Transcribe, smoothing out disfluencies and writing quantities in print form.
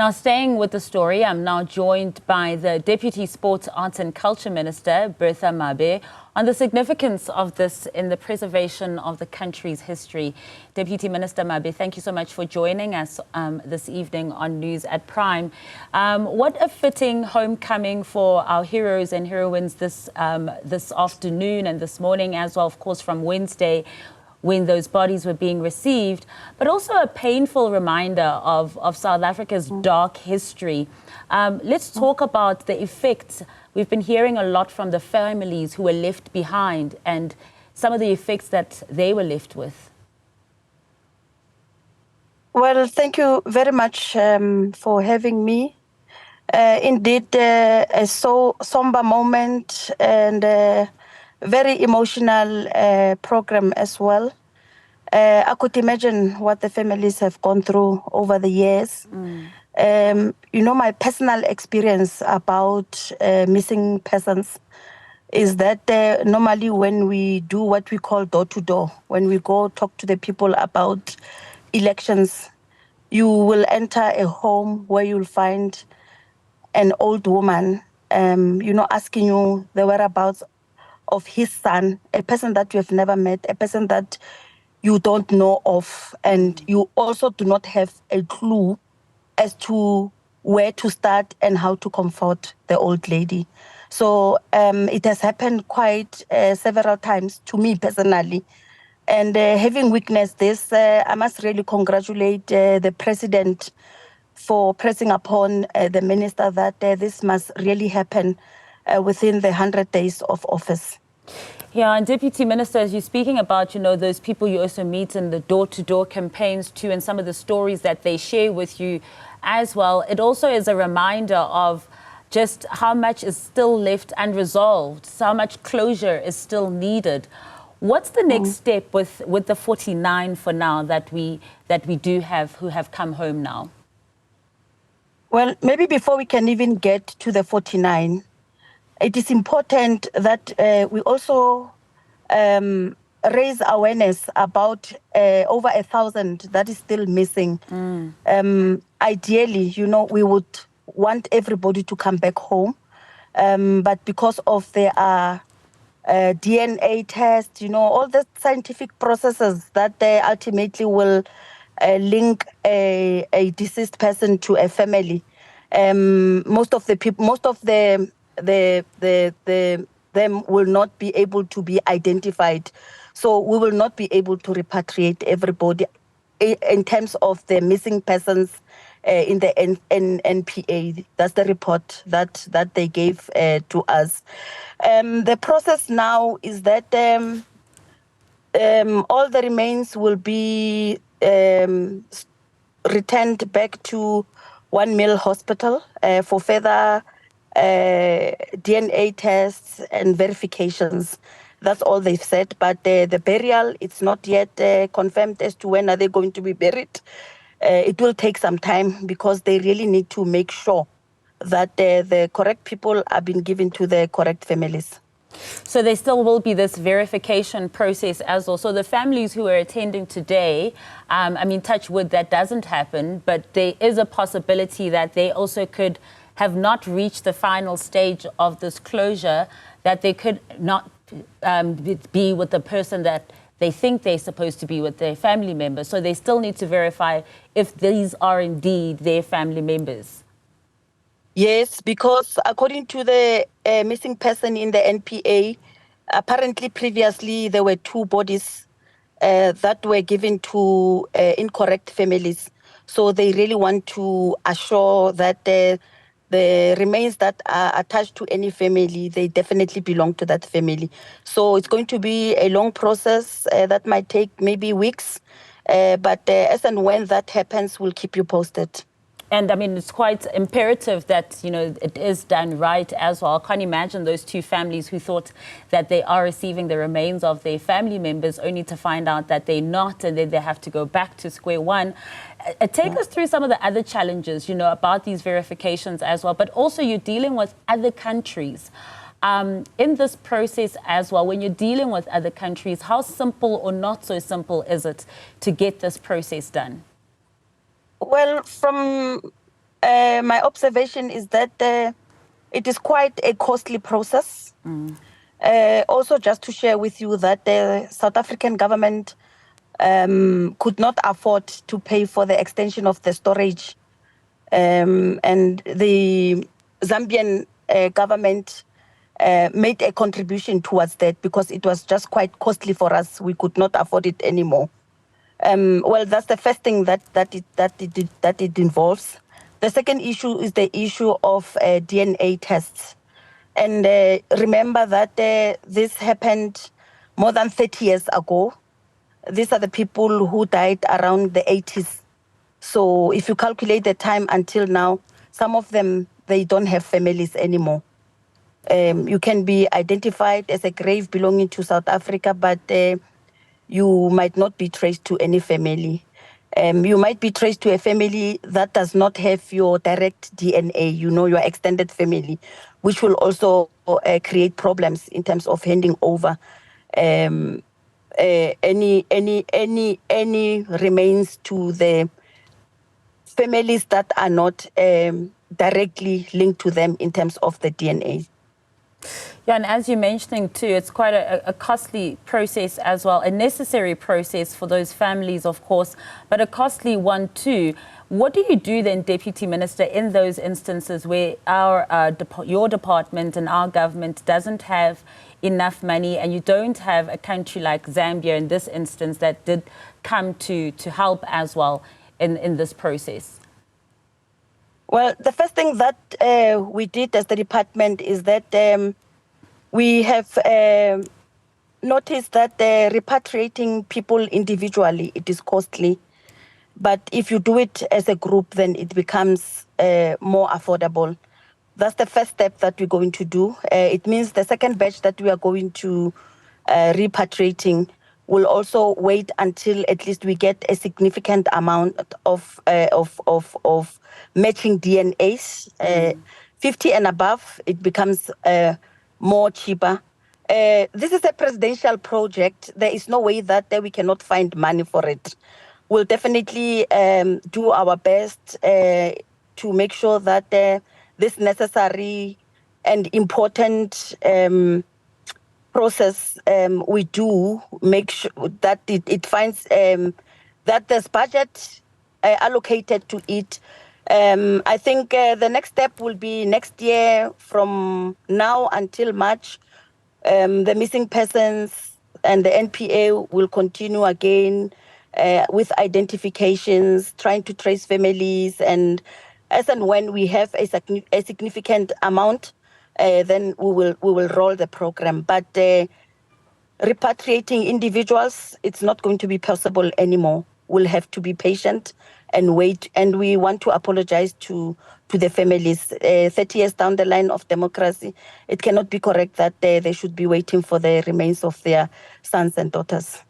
Now, staying with the story, I'm now joined by the Deputy Sports, Arts and Culture Minister, Bertha Mabe, on the significance of this in the preservation of the country's history. Deputy Minister Mabe, thank you so much for joining us this evening on News at Prime. What a fitting homecoming for our heroes and heroines this afternoon and this morning as well, of course, from Wednesday, when those bodies were being received, but also a painful reminder of South Africa's dark history. Let's talk about the effects. We've been hearing a lot from the families who were left behind and some of the effects that they were left with. Well, thank you very much for having me. Indeed, a so somber moment and very emotional program as well. I could imagine what the families have gone through over the years. You know, my personal experience about missing persons is that normally when we do what we call door-to-door, when we go talk to the people about elections, you will enter a home where you'll find an old woman, you know, asking you the whereabouts of his son, a person that you have never met, a person that you don't know of, and you also do not have a clue as to where to start and how to comfort the old lady. So it has happened quite several times to me personally. And having witnessed this, I must really congratulate the president for pressing upon the minister that this must really happen within the 100 days of office. Yeah, and Deputy Minister, as you're speaking about, you know, those people you also meet in the door-to-door campaigns too, and some of the stories that they share with you as well, it also is a reminder of just how much is still left unresolved, so how much closure is still needed. What's the next step with the 49 for now that we do have who have come home now? Well, maybe before we can even get to the 49, it is important that we also raise awareness about over 1,000 that is still missing. Ideally, you know, we would want everybody to come back home, but because of their DNA test, you know, all the scientific processes that ultimately will link a deceased person to a family. Most of the people, them will not be able to be identified. So we will not be able to repatriate everybody in terms of the missing persons in the NPA. That's the report that they gave to us. The process now is that all the remains will be returned back to One Mill Hospital for further DNA tests and verifications. That's all they've said. But the burial, it's not yet confirmed as to when are they going to be buried. It will take some time because they really need to make sure that the correct people are being given to the correct families. So there still will be this verification process as well. So the families who are attending today, I mean, touch wood, that doesn't happen, but there is a possibility that they also could have not reached the final stage of this closure, that they could not be with the person that they think they're supposed to be with, their family members. So they still need to verify if these are indeed their family members. Yes, because according to the missing person in the NPA, apparently previously there were 2 bodies that were given to incorrect families. So they really want to assure that the remains that are attached to any family, they definitely belong to that family. So it's going to be a long process that might take maybe weeks. But as and when that happens, we'll keep you posted. And I mean, it's quite imperative that, you know, it is done right as well. I can't imagine those 2 families who thought that they are receiving the remains of their family members only to find out that they're not, and then they have to go back to square one. Take us through some of the other challenges, you know, about these verifications as well, but also you're dealing with other countries. In this process as well, when you're dealing with other countries, how simple or not so simple is it to get this process done? Well, from My observation is that it is quite a costly process. Also, just to share with you that the South African government could not afford to pay for the extension of the storage. And the Zambian government made a contribution towards that because it was just quite costly for us. We could not afford it anymore. Well, that's the first thing that it involves. The second issue is the issue of DNA tests. And remember that this happened more than 30 years ago. These are the people who died around the 80s. So if you calculate the time until now, some of them, they don't have families anymore. You can be identified as a grave belonging to South Africa, but you might not be traced to any family. You might be traced to a family that does not have your direct DNA, your extended family, which will also create problems in terms of handing over any remains to the families that are not directly linked to them in terms of the DNA. Yeah, and as you're mentioning too, it's quite a costly process as well, a necessary process for those families, of course, but a costly one too. What do you do then, Deputy Minister, in those instances where your department and our government doesn't have enough money, and you don't have a country like Zambia in this instance that did come to help as well in this process? Well, the first thing that we did as the department is that we have noticed that repatriating people individually, it is costly. But if you do it as a group, then it becomes more affordable. That's the first step that we're going to do. It means the second batch that we are going to repatriating will also wait until at least we get a significant amount of matching DNAs. 50 and above, it becomes more cheaper. This is a presidential project. There is no way that we cannot find money for it. We'll definitely do our best to make sure that this necessary and important process we do make sure that it finds that there's budget allocated to it. I think the next step will be next year from now until March. The missing persons and the NPA will continue again with identifications, trying to trace families, and as and when we have a significant amount, then we will roll the program. But repatriating individuals, it's not going to be possible anymore. We'll have to be patient and wait. And we want to apologize to the families. 30 years down the line of democracy, it cannot be correct that they should be waiting for the remains of their sons and daughters.